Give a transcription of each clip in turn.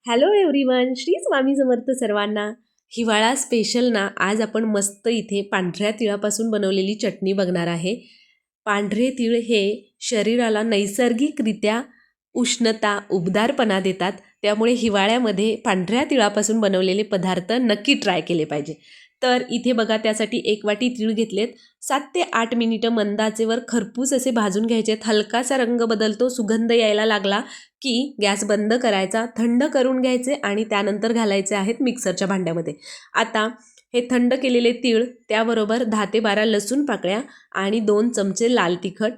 Hello everyone, Shri Swami Samarth सर्वांना. हिवाळा special ना, आज आपण मस्त इथे पांढऱ्या तिळापासून बनवलेली चटणी बघणार आहे. पांढरे तीळ हे शरीराला नैसर्गिकरित्या उष्णता, उबदारपणा देतात. त्यामुळे हिवाळ्यामध्ये पांढऱ्या तिळापासून बनवलेले पदार्थ नक्की ट्राय केले पाहिजे. तर इथे बघा, त्यासाठी 1 वाटी तीळ घेतलेत. 7 ते 8 मिनिटं मंद आचेवर खरपूस असे भाजून घ्यायचे. हलकासा रंग बदलतो, सुगंध यायला लागला की गॅस बंद करायचा, थंड करून घ्यायचे आणि त्यानंतर घालायचे आहेत मिक्सरच्या भांड्यामध्ये. आता हे थंड केलेले तीळ, त्याबरोबर 10 ते 12 लसूण पाकळ्या आणि 2 चमचे लाल तिखट.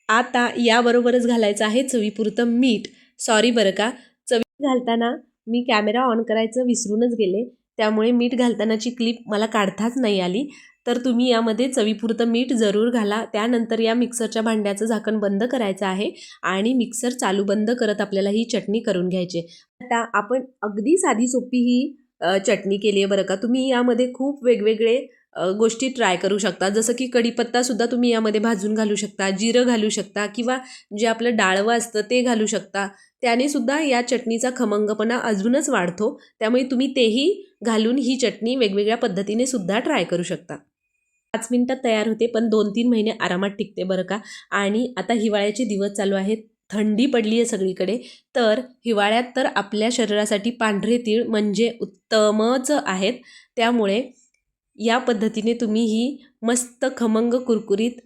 आता याबरोबरच घालायचं आहे चवीपुरतं मीठ. सॉरी बरं का, चवी घालताना मी कॅमेरा ऑन करायचं विसरूनच गेले, त्यामुळे मीठ घालतानाची क्लिप मला काढताच नाही आली. तर तुम्ही यामध्ये चवीपुरतं मीठ जरूर घाला. त्यानंतर या मिक्सरच्या भांड्याचं झाकण बंद करायचं आहे आणि मिक्सर चालू बंद करत आपल्याला ही चटणी करून घ्यायची. आता आपण अगदी साधी सोपी ही चटणी केली आहे बरं का. तुम्ही यामध्ये खूप वेगवेगळे गोष्टी ट्राय करू शकता. जसं की कढीपत्तासुद्धा तुम्ही यामध्ये भाजून घालू शकता, जिरं घालू शकता किंवा जे आपलं डाळवं असतं ते घालू शकता. त्याने सुद्धा या चटणीचा खमंगपणा अजूनच वाढतो. त्यामुळे तुम्ही तेही घालून ही चटणी वेगवेगळ्या पद्धतीने सुद्धा ट्राय करू शकता. 5 मिनिटात तयार होते, पण 2-3 महिने आरामात टिकते बरं का. आणि आता हिवाळ्याचे दिवस चालू आहेत, थंडी पडली आहे सगळीकडे. तर हिवाळ्यात तर आपल्या शरीरासाठी पांढरे तीळ म्हणजे उत्तमच आहेत. त्यामुळे या पद्धतीने तुम्ही ही मस्त खमंग कुरकुरीत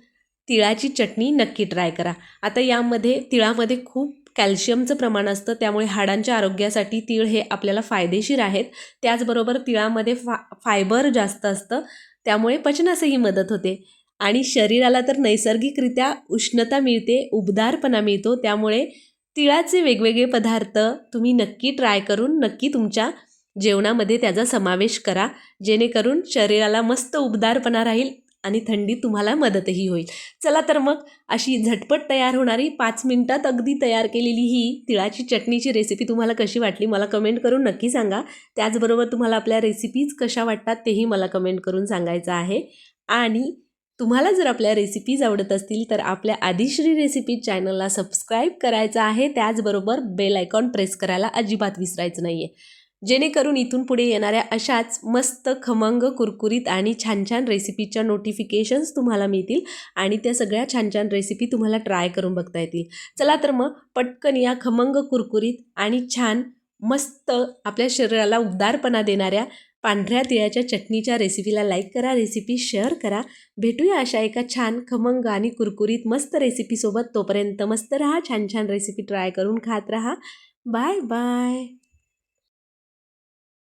तिळाची चटणी नक्की ट्राय करा. आता यामध्ये तिळामध्ये खूप कॅल्शियमचं प्रमाण असतं, त्यामुळे हाडांच्या आरोग्यासाठी तीळ हे आपल्याला फायदेशीर आहेत. त्याचबरोबर तिळामध्ये फायबर जास्त असतं, त्यामुळे पचनासही मदत होते आणि शरीराला तर नैसर्गिकरित्या उष्णता मिळते, उबदारपणा मिळतो. त्यामुळे तिळाचे वेगवेगळे पदार्थ तुम्ही नक्की ट्राय करून नक्की तुमच्या जेवणामध्ये त्याचा समावेश करा, जेणेकरून शरीराला मस्त उबदारपणा राहील आणि थंडीत तुम्हाला मदतही होईल. चला तर मग अशी झटपट तयार होणारी 5 मिनिटात अगदी तयार केलेली ही तिळाची चटणीची रेसिपी तुम्हाला कशी वाटली मला कमेंट करून नक्की सांगा. त्याचबरोबर तुम्हाला आपल्या रेसिपीज कशा वाटतात तेही मला कमेंट करून सांगायचं आहे. आणि तुम्हाला जर आपल्या रेसिपीज आवडत असतील तर आपल्या आदिश्री रेसिपीज चॅनलला सबस्क्राईब करायचं आहे. त्याचबरोबर बेल आयकॉन प्रेस करायला अजिबात विसरायचं नाही आहे, जेणेकरून इथून पुढे येणाऱ्या अशाच मस्त खमंग कुरकुरीत आणि छान छान रेसिपीच्या नोटिफिकेशन्स तुम्हाला मिळतील आणि त्या सगळ्या छान छान रेसिपी तुम्हाला ट्राय करून बघता येतील. चला तर मग पटकन या खमंग कुरकुरीत आणि छान मस्त आपल्या शरीराला उबदारपणा देणाऱ्या पांढऱ्या तिळाच्या चटणीच्या रेसिपीला लाईक करा, रेसिपी शेअर करा. भेटूया अशा एका छान खमंग आणि कुरकुरीत मस्त रेसिपीसोबत. तोपर्यंत मस्त राहा, छान छान रेसिपी ट्राय करून खात राहा. Bye bye.